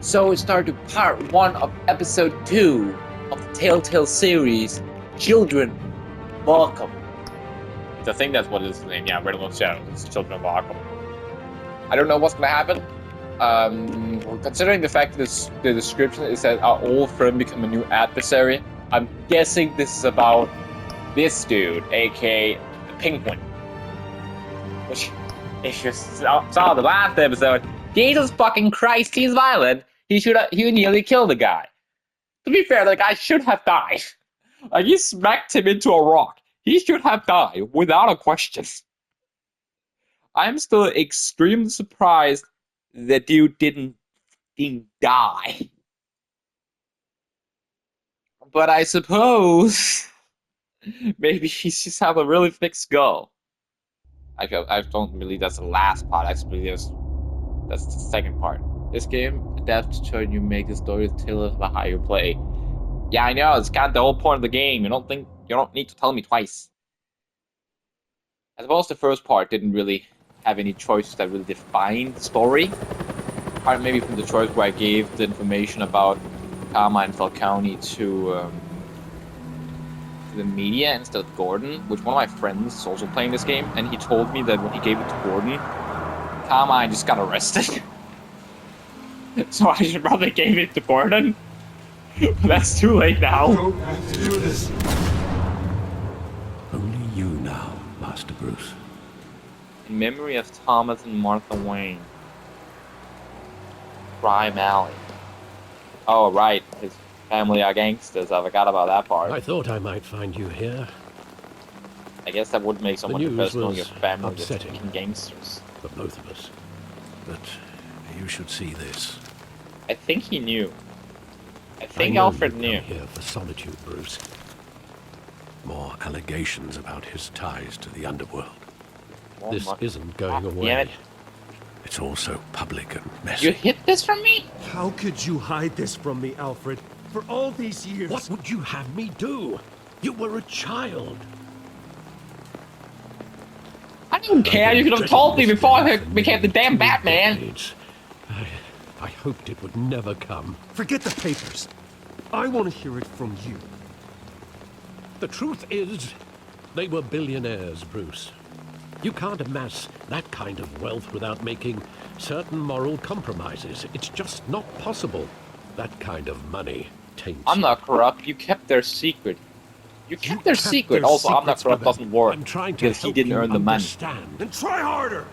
So we start to part 1 of episode 2 of the Telltale series, Children of Arkham. I think that's what it's named. Yeah, Riddle Shadows. It's Children of Arkham. I don't know what's gonna happen. Considering the fact that the description is that our old friend become a new adversary, I'm guessing this is about this dude, aka the Penguin. Which, if you saw the last episode, Jesus fucking Christ, he's violent. He nearly killed the guy. To be fair, the guy should have died. Like, he smacked him into a rock. He should have died, without a question. I'm still extremely surprised that dude didn't die. But I suppose maybe he's just have a really thick skull. I don't believe that's the last part. I believe that's the second part. This game adapts to you make the story tell about how you play. Yeah, I know, it's kind of the whole point of the game. You don't need to tell me twice. I suppose the first part didn't really have any choices that really defined the story. Apart maybe from the choice where I gave the information about Carmine Falcone to the media instead of Gordon, which one of my friends is also playing this game, and he told me that when he gave it to Gordon, Carmine just got arrested. So I should probably give it to Gordon. But that's too late now. I don't have to do this. Only you now, Master Bruce. In memory of Thomas and Martha Wayne. Crime Alley. Oh, right. His family are gangsters. I forgot about that part. I thought I might find you here. I guess that would make someone personal was your family is upsetting fucking gangsters. for both of us. But you should see this. I think he knew. I I think know Alfred you've knew. come here for solitude, Bruce. More allegations about his ties to the underworld. Oh, This my- isn't going Damn away. it. It's all so public and messy. You hid this from me? How could you hide this from me, Alfred? For all these years. What would you have me do? You were a child. I don't care. You could have told me before I became the damn Batman. Decades. I hoped it would never come. Forget the papers. I want to hear it from you. The truth is, they were billionaires, Bruce. You can't amass that kind of wealth without making certain moral compromises. It's just not possible. That kind of money taints. I'm not corrupt. You kept their secret. You kept their secret. Also, I'm not secrets corrupt for them. doesn't work I'm trying to because he help didn't you earn the money. understand. Then try harder.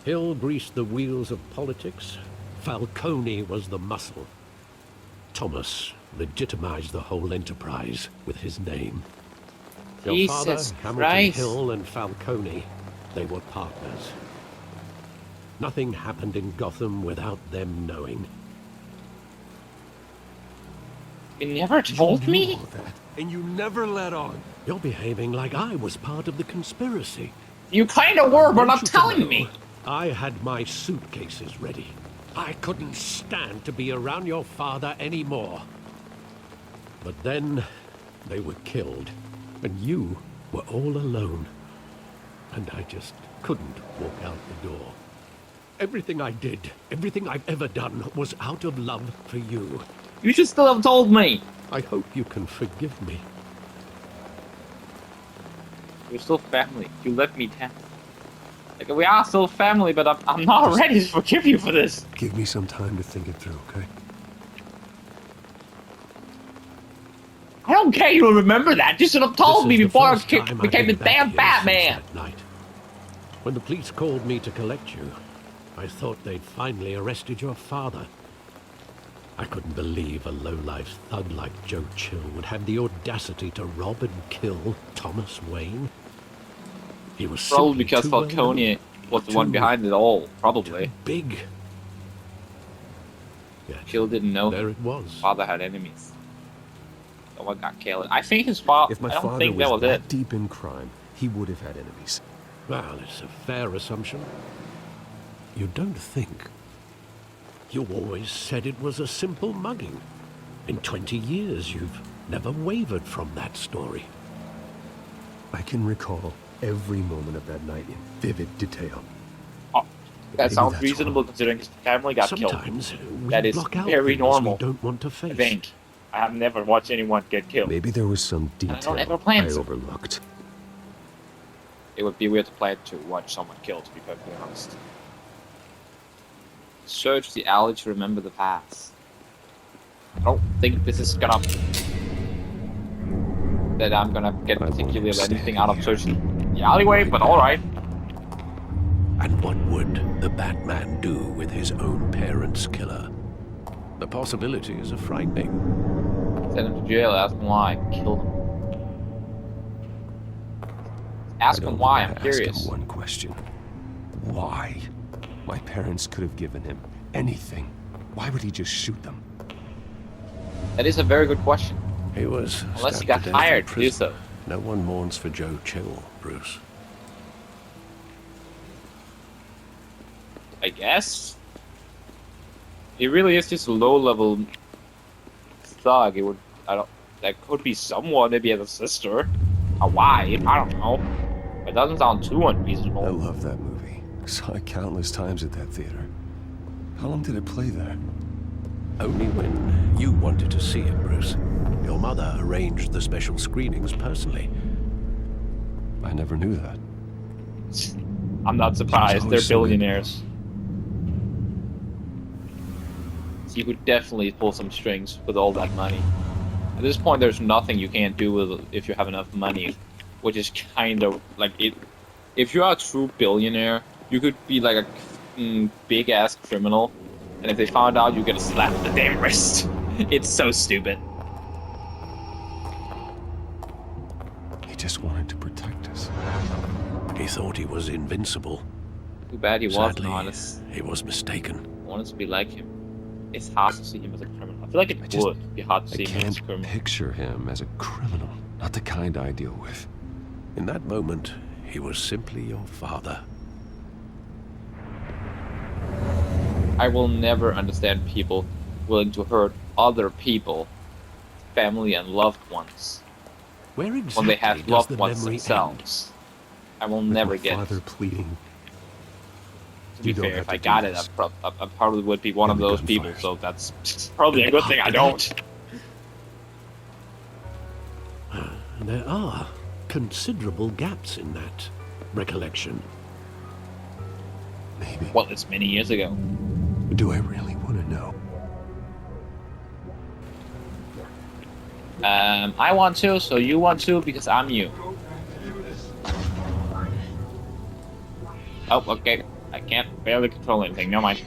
Hill greased the wheels of politics. Falcone was the muscle. Thomas legitimized the whole enterprise with his name. Your Jesus father, Hamilton Christ. Hill and Falcone, they were partners. Nothing happened in Gotham without them knowing. You never told You me? knew all that, and you never let on. You're behaving like I was part of the conspiracy. You kind of were, but Want not you to telling know, me. I had my suitcases ready. I couldn't stand to be around your father anymore. But then they were killed, and you were all alone. And I just couldn't walk out the door. Everything I did, everything I've ever done, was out of love for you. You should still have told me. I hope you can forgive me. We're still family. You let me down. Like, we are still family, but I'm not ready to forgive you for this. Give me some time to think it through, okay? I don't care you remember that. You should have told This me is the before I first time I've became the been back damn here Batman. since that night. When the police called me to collect you, I thought they'd finally arrested your father. I couldn't believe a low-life thug like Joe Chill would have the audacity to rob and kill Thomas Wayne. He was Probably simply because too well Falcone known, was the one too- behind it all. Probably. too big. Yet, Chill didn't know there his it was. father had enemies. Someone got killed. I think his father. If my I don't father think that was that it. deep in crime, he would have had enemies. Well, it's a fair assumption. You don't think? You always said it was a simple mugging. In 20 years, you've never wavered from that story. I can recall every moment of that night in vivid detail. Oh, that Maybe sounds that's reasonable wrong. considering his family got killed. Sometimes we That is block out very things normal. we don't want to I face. think. I have never watched anyone get killed. Maybe there was some And I don't detail ever plan I to. overlooked. It would be weird to plan to watch someone killed, to be perfectly honest. Search the alley to remember the past. I don't think this is gonna... that I'm gonna get particularly anything out of searching the alleyway, but alright. And what would the Batman do with his own parents' killer? The possibilities are frightening. Send him to jail, ask him why, kill him. Ask him why, I'm curious. Ask him one question. Why? My parents could have given him anything. Why would he just shoot them? That is a very good question. He was Unless he stabbed got to death in hired to do prison. so. No one mourns for Joe Chill, Bruce. I guess. He really is just a low-level thug. It would, that could be someone, maybe as a sister, a wife, I don't know. It doesn't sound too unreasonable. I love that movie. Saw it countless times at that theater. How long did it play there? Only when you wanted to see it, Bruce. Your mother arranged the special screenings personally. I never knew that. I'm not surprised, they're always so into billionaires. So you could definitely pull some strings with all that money. At this point, there's nothing you can't do with it if you have enough money, which is kind of like it. If you are a true billionaire, you could be like a big ass criminal, and if they found out, you get a slap in the damn wrist. It's so stupid. He just wanted to protect us. He thought he was invincible. Too bad he wasn't Sadly, honest. he was mistaken. I wanted to be like him. It's hard to see him as a criminal. I feel like it just- would be hard to I see him as a can't criminal. picture him as a criminal. Not the kind I deal with. In that moment, he was simply your father. I will never understand people willing to hurt other people, family and loved ones, Where when exactly they have does loved the ones memory themselves. I will With never my get it. father pleading. To be You don't fair, have if to I do got it, this. I probably would be one of And the those people, gunfires. so that's probably a good thing I don't. There are considerable gaps in that recollection. Maybe. Well, it's many years ago. Do I really want to know? I want to, so you want to, because I'm you. Oh, okay. I can't barely control anything. Never mind.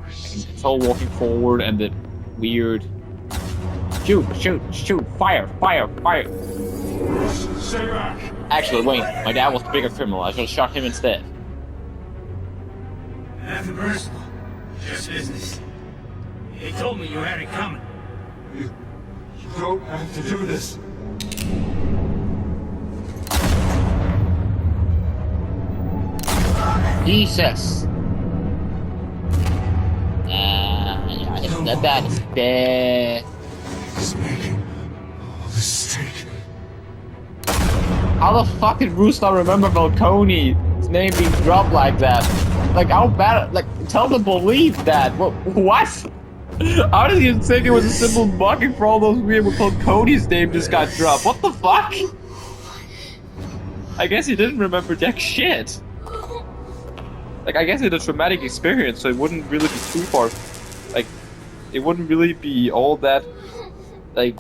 I can control walking forward and the weird... Shoot, shoot, shoot, fire, fire, fire. Stay back! Actually, wait. My dad was the bigger criminal. I should have shot him instead. Nothing personal. Just business. He told me you had it coming. You don't have to do this. Jesus. Yeah, it's not bad. It's dead. He's making a mistake. How the fuck did Bruce not remember Falcone's name being dropped like that? Like, how bad? Like, tell the police that. What? How did you think it was a simple bugging for all those weird when Falcone's name just got dropped? What the fuck? I guess he didn't remember jack shit. Like, I guess it's a traumatic experience, so it wouldn't really be too far. Like, it wouldn't really be all that, like,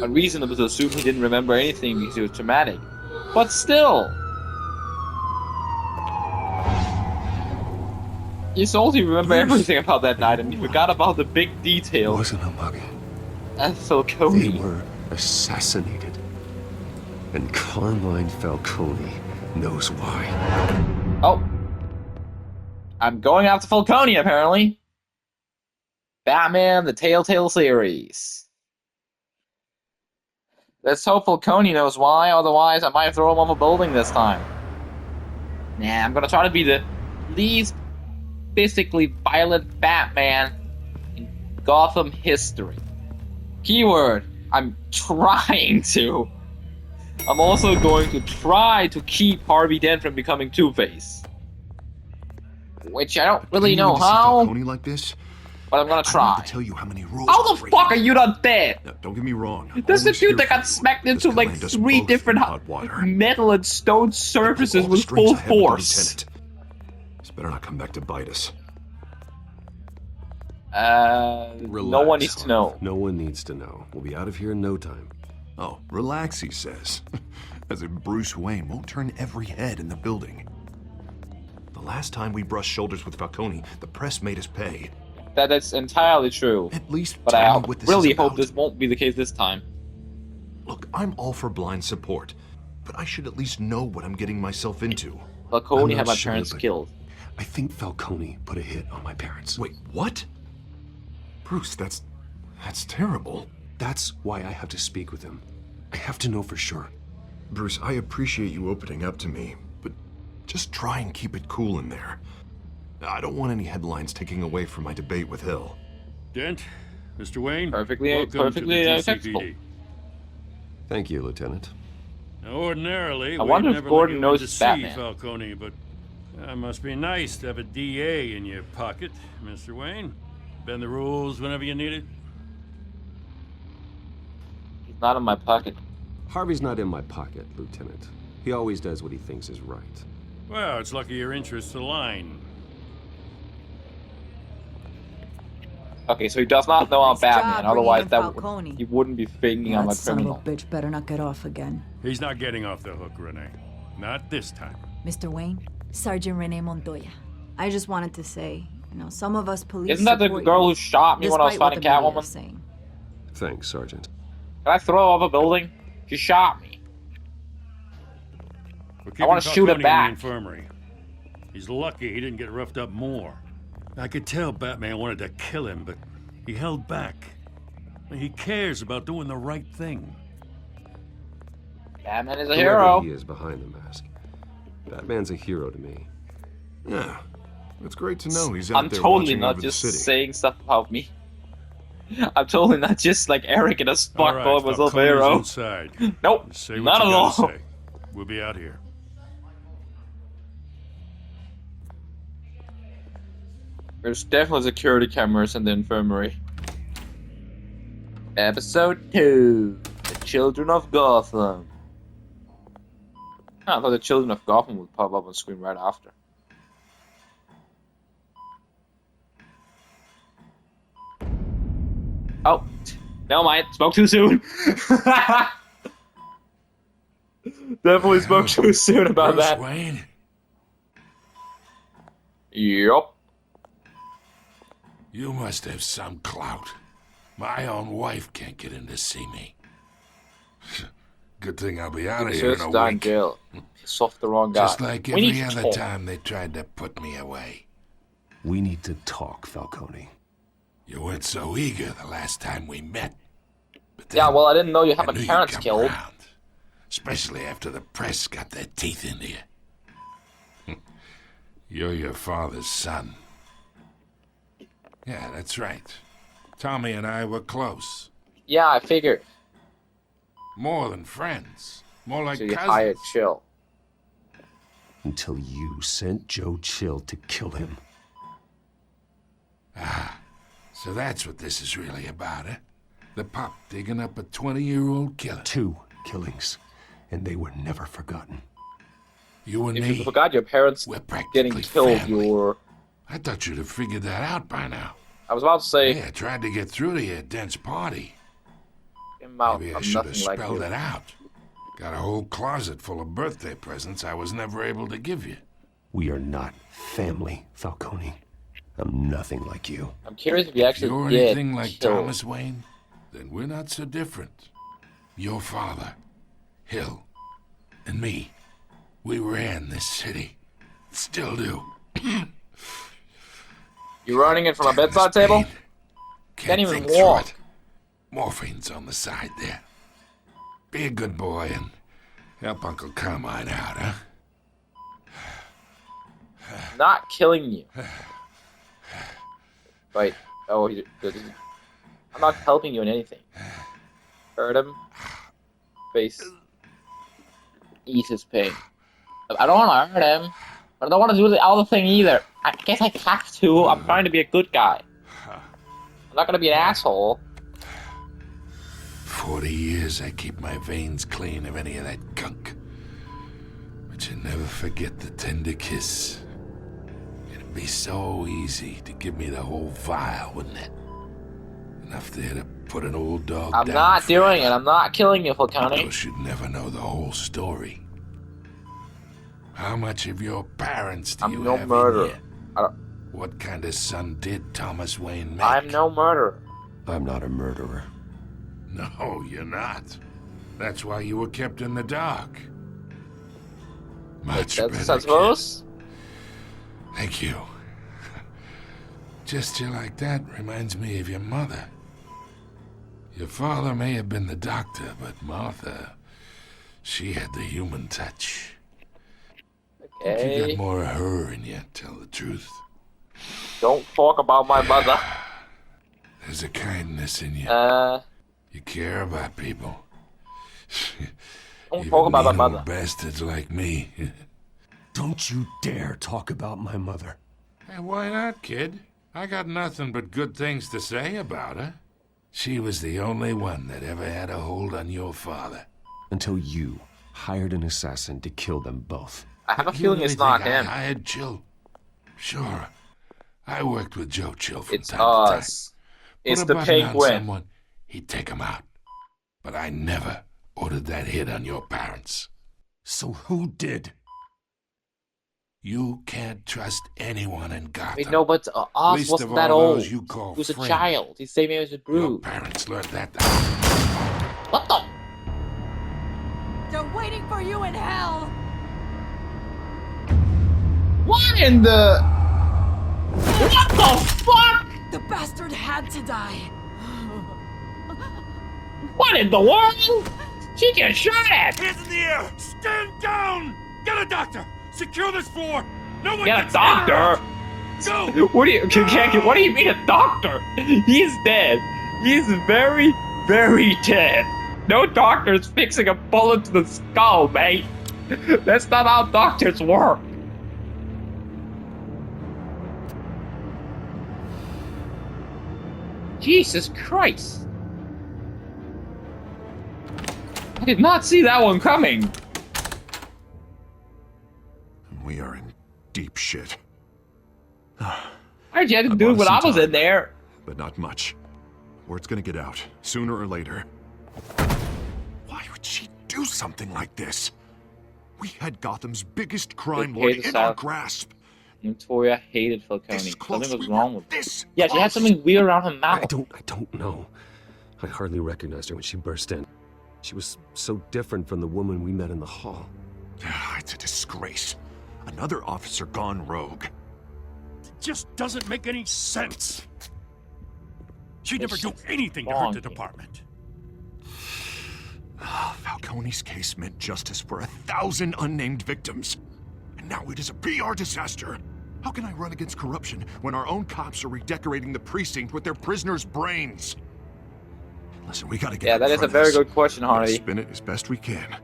unreasonable to assume he didn't remember anything because it was traumatic. But still! You told you remember everything about that night and you forgot about the big It detail. wasn't a mugging. And They Falcone. were assassinated. And Carmine Falcone knows why. Oh. I'm going after Falcone, apparently. Batman, the Telltale series. Let's hope Falcone knows why, otherwise I might throw him off a building this time. Nah, I'm gonna try to be the least physically violent Batman in Gotham history. Keyword, I'm trying to. I'm also going to try to keep Harvey Dent from becoming Two-Face. Which I don't really know how, Falcone like this? but I'm gonna I try. need to tell you how many rules. How the fuck are you not dead? Now, don't get me wrong. I'm This is the always here dude that for got you, smacked but this into like command does 3 both different in hot water. metal and stone All surfaces the with strings full I have with the force. lieutenant. This better not come back to bite us. No one needs to know. No one needs to know. We'll be out of here in no time. Oh, relax, he says. As if Bruce Wayne won't turn every head in the building. The last time we brushed shoulders with Falcone, the press made us pay. That's entirely true. At least But tell I me what this really is hope about. this won't be the case this time. Look, I'm all for blind support, but I should at least know what I'm getting myself into. Falcone I'm had not my sure, parents but- killed. I think Falcone put a hit on my parents. Wait, what? Bruce, that's terrible. That's why I have to speak with him. I have to know for sure. Bruce, I appreciate you opening up to me, but just try and keep it cool in there. I don't want any headlines taking away from my debate with Hill. Dent, Mr. Wayne, Perfectly welcome to the acceptable. TCPD. Thank you, Lieutenant. Now, ordinarily, I wonder we'd if never Gordon let you in knows to it's see Batman. Falcone, but must be nice to have a DA in your pocket, Mr. Wayne. Bend the rules whenever you need it. He's not in my pocket. Harvey's not in my pocket, Lieutenant. He always does what he thinks is right. Well, it's lucky your interests align. Okay, so he does not know I'm Nice job Batman. bringing Otherwise, in that Falcone. he wouldn't be thinking I'm That a son of a criminal. bitch better not get off again. He's not getting off the hook, Renee. Not this time. Mr. Wayne, Sergeant Renee Montoya. I just wanted to say, some of us police Isn't that the support girl you, who shot me when I was despite what fighting the media Catwoman? is saying. Thanks, Sergeant. Can I throw off a building? She shot me. We're I wanna keeping shoot Falcone him in back. the infirmary. He's lucky he didn't get roughed up more. I could tell Batman wanted to kill him, but he held back. He cares about doing the right thing. Batman is a Whoever hero. he is behind the mask. Batman's a hero to me. Yeah, it's great to know he's out I'm there totally watching not over just the city. saying stuff about me. I'm totally not just like arrogant as fuck, All right, calling myself a Falcone's hero. inside. Nope, Say what not you at gotta all. say. We'll be out here. There's definitely security cameras in the infirmary. Episode 2. The Children of Gotham. I thought the Children of Gotham would pop up on screen right after. Oh, never mind. Spoke too soon. Definitely spoke too soon about Bruce that. Wayne? Yup. You must have some clout. My own wife can't get in to see me. Good thing I'll be out of here in Just a died in week. jail. Soft the wrong guy. Just like We need every to other talk. time they tried to put me away. We need to talk, Falcone. You weren't so eager the last time we met. But Yeah, then well, I didn't know you had I my knew you'd parents come killed. around, especially after the press got their teeth into you. You're your father's son. Yeah, that's right. Tommy and I were close. Yeah, I figured. More than friends. More like So you cousins. hired Chill. Until you sent Joe Chill to kill him. So that's what this is really about, eh? The pup digging up a 20-year-old killer. 2 killings, and they were never forgotten. You and If me, you forgot your parents we're practically getting killed, family. you were... I thought you'd have figured that out by now. I was about to say, Yeah, I tried to get through to you at Dent's party. I'm Maybe I I'm should have nothing like spelled you. it out. Got a whole closet full of birthday presents I was never able to give you. We are not family, Falcone. I'm nothing like you. I'm curious if you If actually you're did anything like kill. Thomas Wayne, then we're not so different. Your father, Hill, and me, we ran this city. Still do. You running it from a Damn this bedside table? pain. Can't even think through walk. it. Morphine's on the side there. Be a good boy and help Uncle Carmine out, huh? Not killing you. Wait. Oh, I'm not helping you in anything. Hurt him. Face. ease his pain. I don't want to hurt him, but I don't want to do the other thing either. I guess I have to. I'm trying to be a good guy. I'm not gonna be an asshole. 40 years I keep my veins clean of any of that gunk. But you never forget the tender kiss. It'd be so easy to give me the whole vial, wouldn't it? Enough there to put an old dog down. I'm not doing it. I'm not killing you, Falcone. You should never know the whole story. How much of your parents do you I'm no have murderer. in you? What kind of son did Thomas Wayne make? I'm no murderer. I'm not a murderer. No, you're not. That's why you were kept in the dark. Much That's better, I suppose. kid. Thank you. Gesture like that reminds me of your mother. Your father may have been the doctor, but Martha, she had the human touch. You Okay. got more of her in you, tell the truth. Don't talk about my mother. There's a kindness in you. You care about people. Don't Even talk about my mean mother. old bastards like me. Don't you dare talk about my mother. Hey, why not, kid? I got nothing but good things to say about her. She was the only one that ever had a hold on your father. Until you hired an assassin to kill them both. I have a You feeling really it's not think I him. hired Chill? Sure. I worked with Joe Chill from It's time to time. us. It's Put the a button on penguin. someone, he'd take him out. But I never ordered that hit on your parents. So who did? You can't trust anyone in Gotham. Wait, no, but Oz Least wasn't of that all old. those you call He was a friends. child. He's the same age as Your Brew. parents learned that. What the? They're waiting for you in hell! What in the? What the fuck? The bastard had to die. What in the world? She gets shot at. Hands in the air! Stand down! Get a doctor! Secure this floor! No one Get a gets in or doctor. out! Go! What do you? What do you mean a doctor? He's dead. He's very, very dead. No doctor's fixing a bullet to the skull, mate. That's not how doctors work. Jesus Christ. I did not see that one coming. We are in deep shit, Why'd you have to I do it bought when us I some was in time. there? but not much. Word's gonna get out, sooner or later. Why would she do something like this? We had Gotham's biggest crime Okay, lord this in our out. grasp. Victoria hated Falcone. This close, Something was we wrong were with her. this Yeah, she had close. something weird around her mouth. I don't know. I hardly recognized her when she burst in. She was so different from the woman we met in the hall. It's a disgrace. Another officer gone rogue. It just doesn't make any sense. She'd never It's do anything to hurt the wrong. department. Falcone's case meant justice for 1,000 unnamed victims. And now it is a PR disaster. How can I run against corruption when our own cops are redecorating the precinct with their prisoners' brains? Listen, we gotta get Yeah, out that in is a front of very this. good question, We're gonna Hardy. spin it as best we can.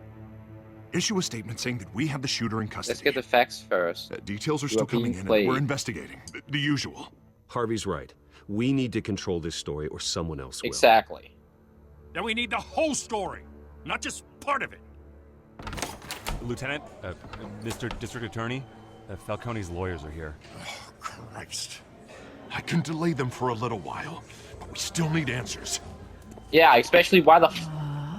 Issue a statement saying that we have the shooter in custody. Let's get the facts first. Details are You still are being coming in, and played. we're investigating. The usual. Harvey's right. We need to control this story or someone else will. Exactly. Then we need the whole story, not just part of it. Lieutenant, Mr. District Attorney, Falcone's lawyers are here. Christ. I can delay them for a little while, but we still need answers. Yeah, especially why the.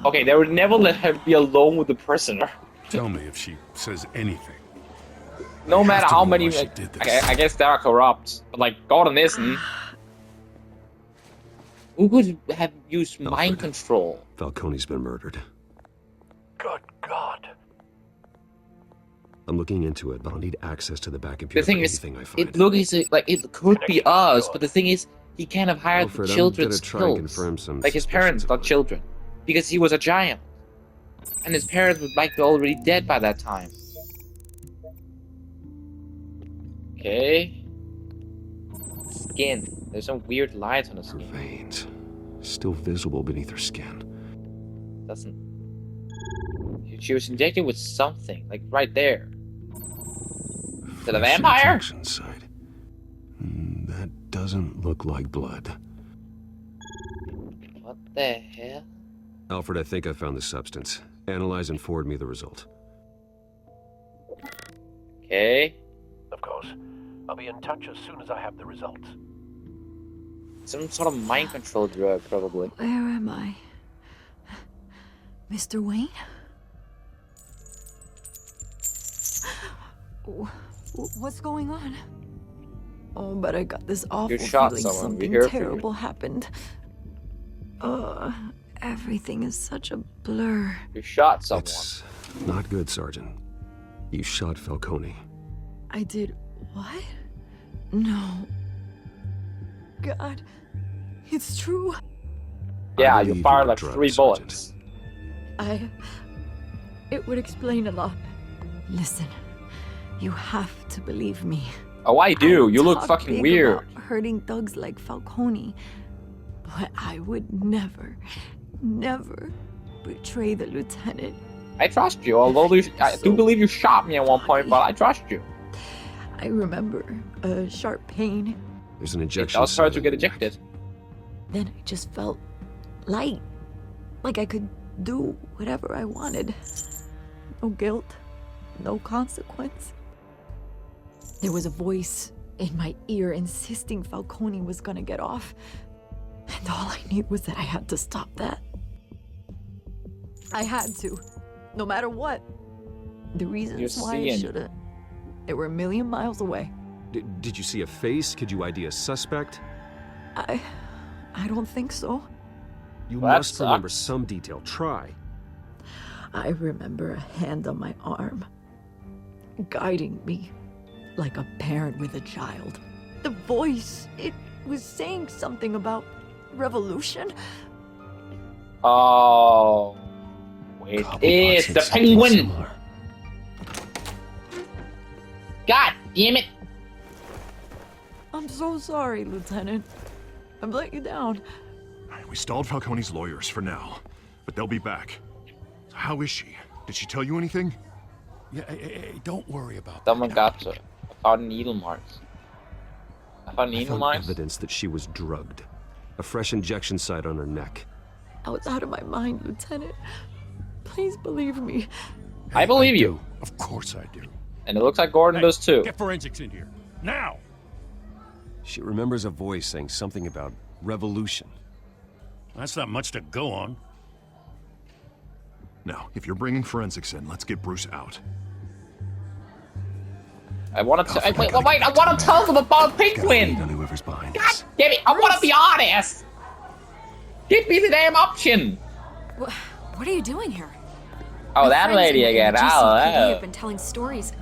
Okay, they would never let her be alone with the prisoner. Tell me if she says anything. No matter to how know many. why she did this. I guess they are corrupt, but like Gordon isn't. Who could have used mind Alfred. control? Falcone's been murdered. Good God. I'm looking into it, but I'll need access to the back computer The thing for is, anything I find. it looks like it could be us, but the thing is, he can't have hired Alfred, the I'm children's gonna try and kills. confirm some Like his suspicions parents, not about it. children, because he was a giant, and his parents would like be already dead by that time. Okay. Skin. There's some weird lines on the Her skin. veins, still visible beneath her skin. Doesn't. She was injected with something, like right there. Is it a Fresh vampire? injection site. That doesn't look like blood. What the hell? Alfred, I think I found the substance. Analyze and forward me the result. Okay. Of course. I'll be in touch as soon as I have the results. Some sort of mind control drug, probably. Where am I? Mr. Wayne? What's going on? Oh, but I got this awful shot feeling someone. something Be careful. terrible happened. Everything is such a blur. You shot someone. It's not good, Sergeant. You shot Falcone. I did what? No. God, it's true. Yeah, I you believe fired were like drugged, 3 Sergeant. bullets. It would explain a lot. Listen, you have to believe me. Oh, I do. I You look talk fucking big weird. about hurting thugs like Falcone, but I would never betray the lieutenant. I trust you, although I do believe you shot me at one point, but I trust you. I remember a sharp pain. There's an It injection does hurt site to in get your neck. ejected. Then I just felt light, like I could do whatever I wanted. No guilt, no consequence. There was a voice in my ear insisting Falcone was gonna get off. And all I knew was that I had to stop that. I had to, no matter what. The reasons why I seeing. should've, they were a million miles away. Did you see a face? Could you ID a suspect? I don't think so. You Well, that must remember sucks. some detail. Try. I remember a hand on my arm, guiding me like a parent with a child. The voice, it was saying something about revolution. Oh. It is the penguin! God damn it! I'm so sorry, Lieutenant. I've let you down. We stalled Falcone's lawyers for now, but they'll be back. So how is she? Did she tell you anything? Yeah, hey, don't worry about Someone that. got to. I found needle marks. I found I needle found marks? evidence that she was drugged. A fresh injection site on her neck. I was out of my mind, Lieutenant. Please believe me. I believe you. Of course I do. And it looks like Gordon does too. Get forensics in here. Now! She remembers a voice saying something about revolution. That's not much to go on. Now, if you're bringing forensics in, let's get Bruce out. I want to. Wait! I want to tell them about Gotta lead Penguin. on whoever's behind God this. damn it! I want to be honest. Give me the damn option. What are you doing here? Oh, My that friends lady in again. the Oh, GCPD oh. have been telling stories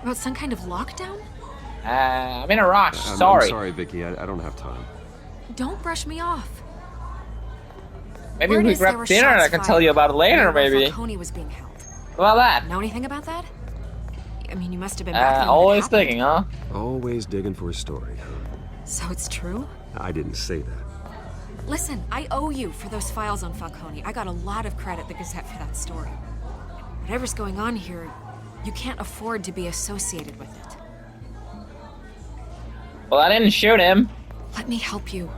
about some kind of lockdown. I'm in a rush. I'm Sorry. sorry, Vicky. I don't have time. Don't brush me off. Maybe Word we is there grab were dinner and I shots can tell you about it fired later. near where Maybe. Falcone was being held. How about that? Know anything about that? I mean, you must have been back then when it Always happened. thinking, huh? Always digging for a story, huh? So it's true? I didn't say that. Listen, I owe you for those files on Falcone. I got a lot of credit at the Gazette for that story. Whatever's going on here, you can't afford to be associated with it. Well, I didn't shoot him. Let me help you.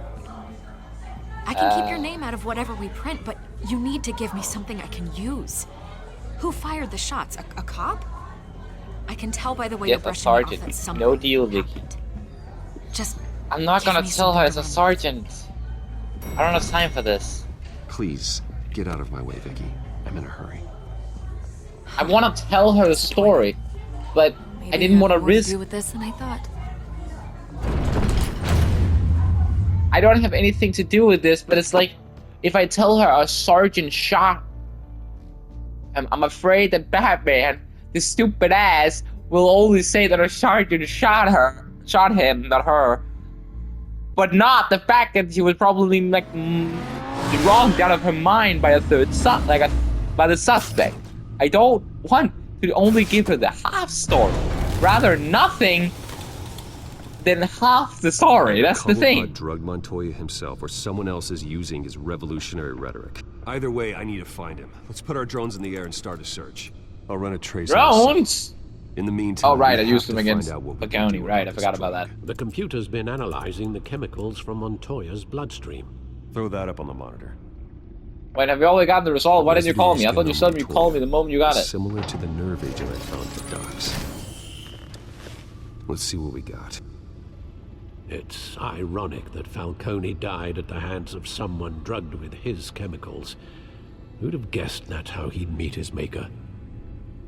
I can keep your name out of whatever we print, but you need to give me something I can use. Who fired the shots? A cop? I can tell by the way Yes, you're a brushing it off sergeant. that something No deal, Vicky. happened. Just I'm not give gonna me tell her it's a something to sergeant. I don't have time for this. Please, get out of my way, Vicky. I'm in a hurry. I want to tell her the story, but maybe I didn't want to have more risk. do with this than I thought. I don't have anything to do with this, but it's like if I tell her a sergeant shot, I'm afraid that Batman, this stupid ass, will only say that a sergeant shot him, not her, but not the fact that she was probably like wronged out of her mind by a by the suspect. I don't want to only give her the half story, rather nothing, then half the story. That's the Cobblepot thing. drugged Montoya himself, or someone else is using his revolutionary rhetoric. Either way, I need to find him. Let's put our drones in the air and start a search. I'll run a trace. Drones? In the meantime, Oh, right, I we used have them to against find out what we the can county. do Right, I about forgot this about drug. that. The computer's been analyzing the chemicals from Montoya's bloodstream. Throw that up on the monitor. Wait, have you already gotten the result? Why didn't you call me? I thought you said you Montoya, called me the moment you got it. Similar to the nerve agent I found at the docks. Let's see what we got. It's ironic that Falcone died at the hands of someone drugged with his chemicals. Who'd have guessed that's how he'd meet his maker?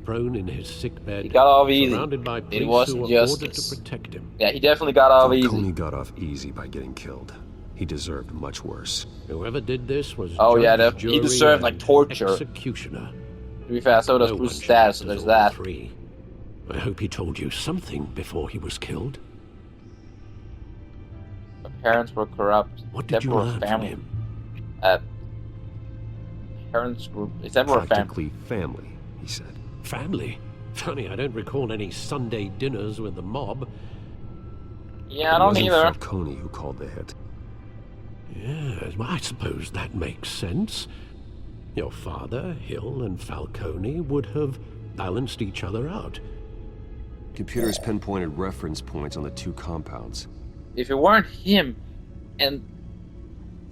Prone in his sickbed, He got off easy. surrounded by It police wasn't who were ordered justice. to protect him. Yeah, he definitely got off Falcone easy. got off easy by getting killed. He deserved much worse. Whoever did this was Oh, yeah, judge, he jury, deserved, like, and torture. executioner. To be fair, so does No Bruce's one dad, should so act there's as that. all three. I hope he told you something before he was killed. My parents were corrupt. What did you Except for learn from family. him? Parents were, except for a family. Practically family, he said. Family? Funny, I don't recall any Sunday dinners with the mob. Yeah, I don't It wasn't either. Falcone who called the hit. Yes, well, I suppose that makes sense. Your father, Hill, and Falcone would have balanced each other out. Computers pinpointed reference points on the two compounds. If it weren't him, and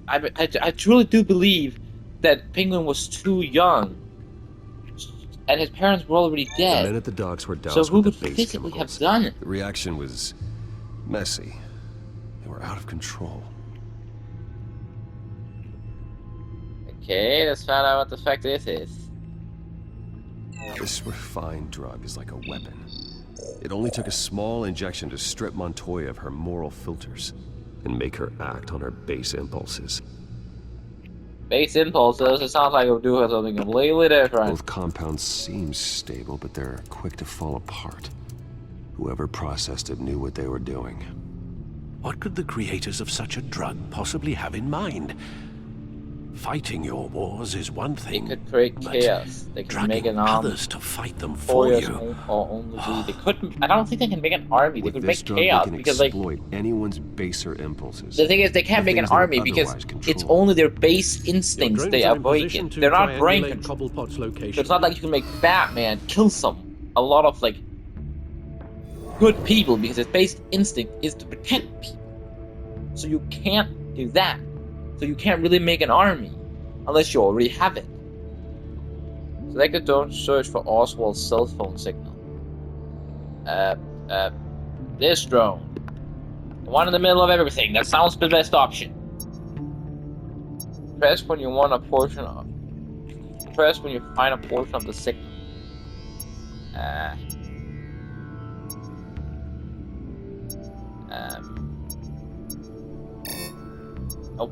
I truly do believe that Penguin was too young, and his parents were already The men dead. at the docks were So doused who with could the base physically chemicals. have done it? The reaction was messy. They were out of control. Okay, let's find out what the fuck this is. This refined drug is like a weapon. It only took a small injection to strip Montoya of her moral filters and make her act on her base impulses. Base impulses, it sounds like it would do something completely different. Both compounds seem stable, but they're quick to fall apart. Whoever processed it knew what they were doing. What could the creators of such a drug possibly have in mind? Fighting your wars is one They thing, could create but chaos. They could make drugging an army. others to fight them for Warriors you. or only be. They couldn't. I don't think they can make an army. They With could this make drug, chaos they can because, like, exploit anyone's baser impulses. the thing is, they can't The make an things they would army because otherwise it's control. only their base Your instincts drones they are are in position breaking. to They're not brain triangulate control. Cobblepot's location. So it's not like you can make Batman kill a lot of like good people because his base instinct is to protect people. So you can't do that. So you can't really make an army unless you already have it. Select a drone to search for Oswald's cell phone signal. This drone. The one in the middle of everything. That sounds the best option. Press when you want a portion of. Press when you find a portion of the signal. Oh.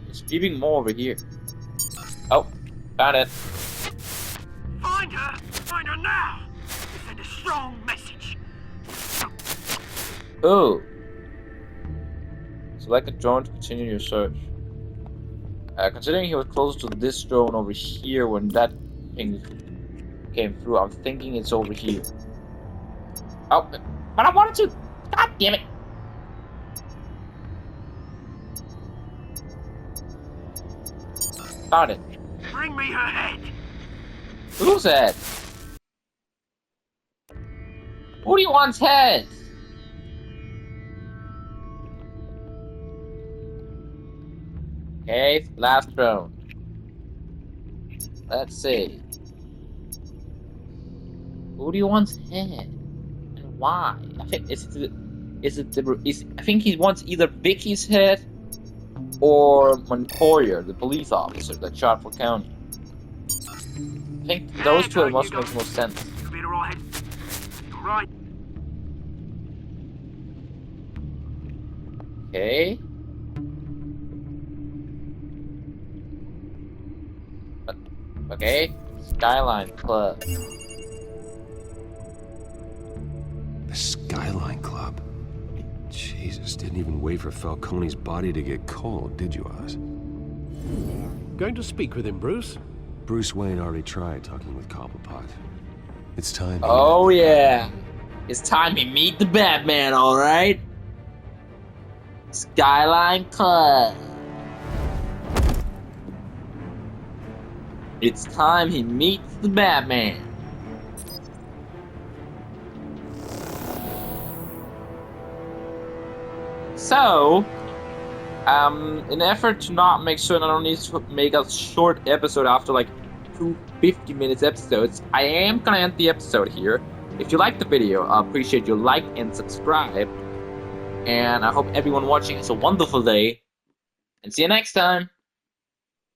It's giving more over here. Oh, found it. Find her! Find her now! Send a strong message. Oh. Select a drone to continue your search. Considering he was closer to this drone over here when that thing came through, I'm thinking it's over here. Oh, but I wanted to. God damn it. Found it. Bring me her head. Who's head? Who do you want's head? Okay, last drone. Let's see. Who do you want's head? And why? I think I think he wants either Vicky's head or Montoya, the police officer that shot for County. I think those two are the most make most sense. Come here, all head. Right. Okay. Okay. Skyline Club. The Skyline Club. Jesus, Didn't even wait for Falcone's body to get cold, did you, Oz? Going to speak with him, Bruce? Bruce Wayne already tried talking with Cobblepot. It's time. Oh yeah, it's time he meet the Batman. All right. Skyline cut. It's time he meets the Batman. So, in an effort to not make sure that I don't need to make a short episode after like 2 50-minute episodes, I am gonna end the episode here. If you liked the video, I appreciate your like and subscribe. And I hope everyone watching has a wonderful day. And see you next time.